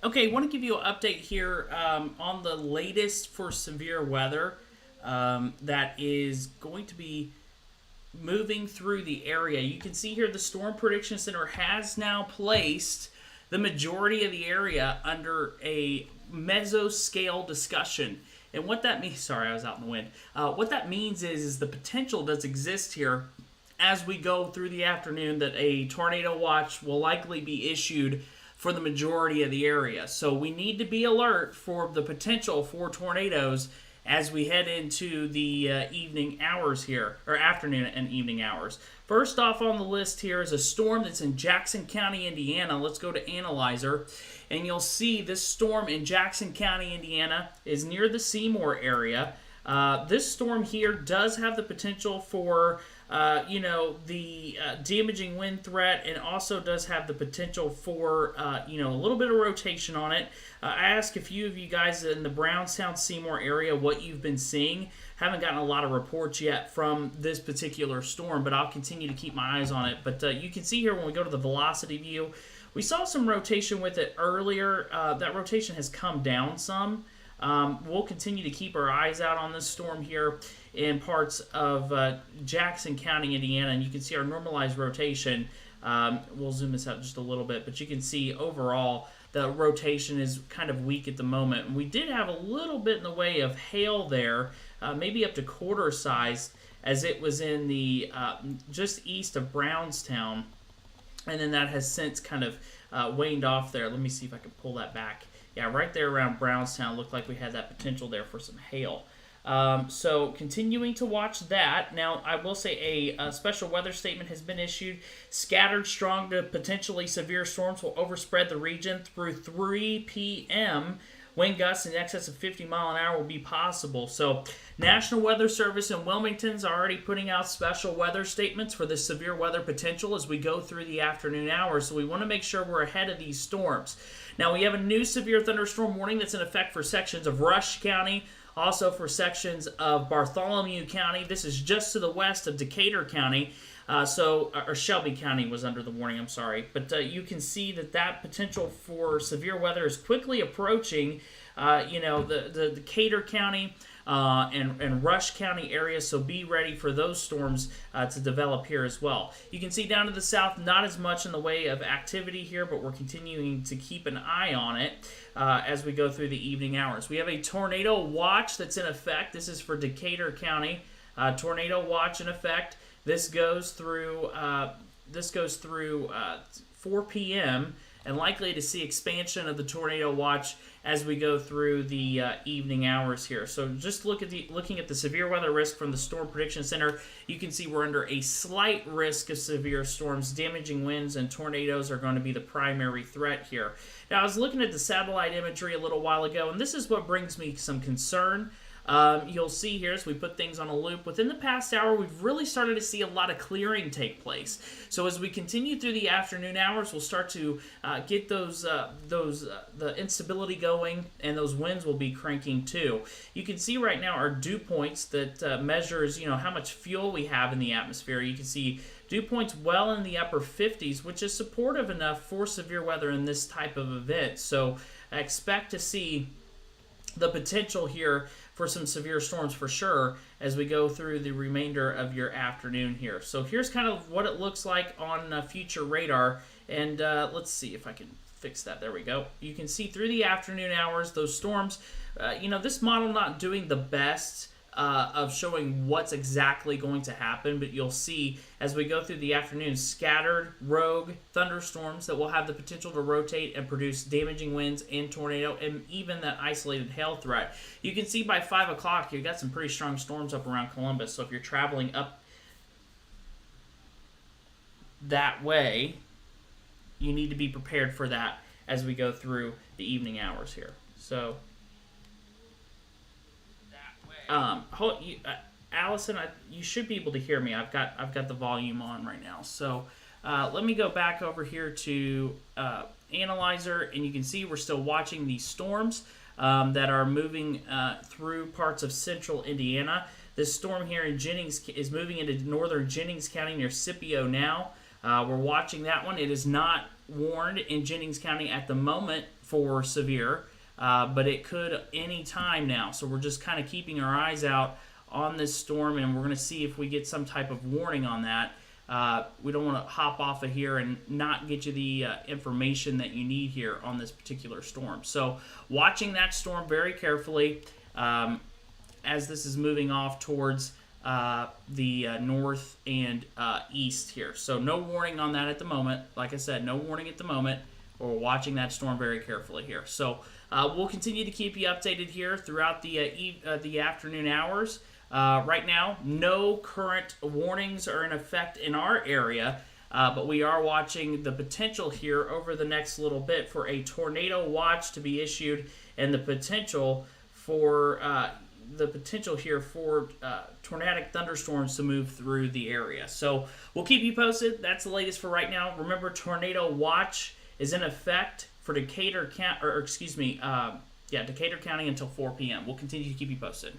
Okay, I want to give you an update here on the latest for severe weather that is going to be moving through the area. You can see here the Storm Prediction Center has now placed the majority of the area under a mesoscale discussion. And what that means, sorry, I was out in the wind. What that means is the potential does exist here as we go through the afternoon that a tornado watch will likely be issued for the majority of the area. So we need to be alert for the potential for tornadoes as we head into the evening hours here, or afternoon and evening hours. First off on the list here is a storm that's in Jackson County, Indiana. Let's go to Analyzer, and you'll see this storm in Jackson County, Indiana is near the Seymour area. This storm here does have the potential for the damaging wind threat, and also does have the potential for, a little bit of rotation on it. I asked a few of you guys in the Brownstown, Seymour area what you've been seeing. Haven't gotten a lot of reports yet from this particular storm, but I'll continue to keep my eyes on it. But you can see here when we go to the velocity view, we saw some rotation with it earlier. That rotation has come down some. We'll continue to keep our eyes out on this storm here in parts of Jackson County, Indiana, and you can see our normalized rotation. We'll zoom this out just a little bit, but you can see overall the rotation is kind of weak at the moment. And we did have a little bit in the way of hail there, maybe up to quarter size, as it was in the just east of Brownstown, and then that has since kind of waned off there. Let me see if I can pull that back. Yeah, right there around Brownstown, looked like we had that potential there for some hail. So continuing to watch that. Now, I will say a special weather statement has been issued. Scattered strong to potentially severe storms will overspread the region through 3 p.m. Wind gusts in excess of 50 mile an hour will be possible. So National Weather Service in Wilmington's already putting out special weather statements for this severe weather potential as we go through the afternoon hours. So we want to make sure we're ahead of these storms. Now, we have a new severe thunderstorm warning that's in effect for sections of Rush County, also for sections of Bartholomew County. This is just to the west of Decatur County. Or Shelby County was under the warning, I'm sorry. But you can see that potential for severe weather is quickly approaching, the Decatur County and Rush County areas, so be ready for those storms to develop here as well. You can see down to the south, not as much in the way of activity here, but we're continuing to keep an eye on it as we go through the evening hours. We have a tornado watch that's in effect. This is for Decatur County. Tornado watch in effect. This goes through 4 p.m. and likely to see expansion of the tornado watch as we go through the evening hours here. So just looking at the severe weather risk from the Storm Prediction Center, you can see we're under a slight risk of severe storms. Damaging winds and tornadoes are going to be the primary threat here. Now, I was looking at the satellite imagery a little while ago, and this is what brings me some concern. You'll see here as we put things on a loop, within the past hour we've really started to see a lot of clearing take place. So as we continue through the afternoon hours, we'll start to get the instability going, and those winds will be cranking too. You can see right now our dew points that measures how much fuel we have in the atmosphere. You can see dew points well in the upper 50s, which is supportive enough for severe weather in this type of event. So I expect to see the potential here for some severe storms for sure as we go through the remainder of your afternoon here. So here's kind of what it looks like on future radar, and let's see if I can fix that. There we go. You can see through the afternoon hours those storms. This model not doing the best of showing what's exactly going to happen, but you'll see as we go through the afternoon scattered rogue thunderstorms that will have the potential to rotate and produce damaging winds and tornado and even that isolated hail threat. You can see by 5 o'clock you've got some pretty strong storms up around Columbus, so if you're traveling up that way, you need to be prepared for that as we go through the evening hours here. So, Allison, you should be able to hear me. I've got the volume on right now. So, let me go back over here to Analyzer, and you can see we're still watching these storms that are moving through parts of central Indiana. This storm here in Jennings is moving into northern Jennings County near Scipio now. We're watching that one. It is not warned in Jennings County at the moment for severe, but it could any time now. So we're just kind of keeping our eyes out on this storm, and we're going to see if we get some type of warning on that. We don't want to hop off of here and not get you the information that you need here on this particular storm. So watching that storm very carefully as this is moving off towards the north and east here. So no warning on that at the moment. Like I said, no warning at the moment. We're watching that storm very carefully here. So we'll continue to keep you updated here throughout the afternoon hours. Right now, no current warnings are in effect in our area, but we are watching the potential here over the next little bit for a tornado watch to be issued, and the potential here for tornadic thunderstorms to move through the area. So we'll keep you posted. That's the latest for right now. Remember, tornado watch is in effect for Decatur County until 4 p.m. We'll continue to keep you posted.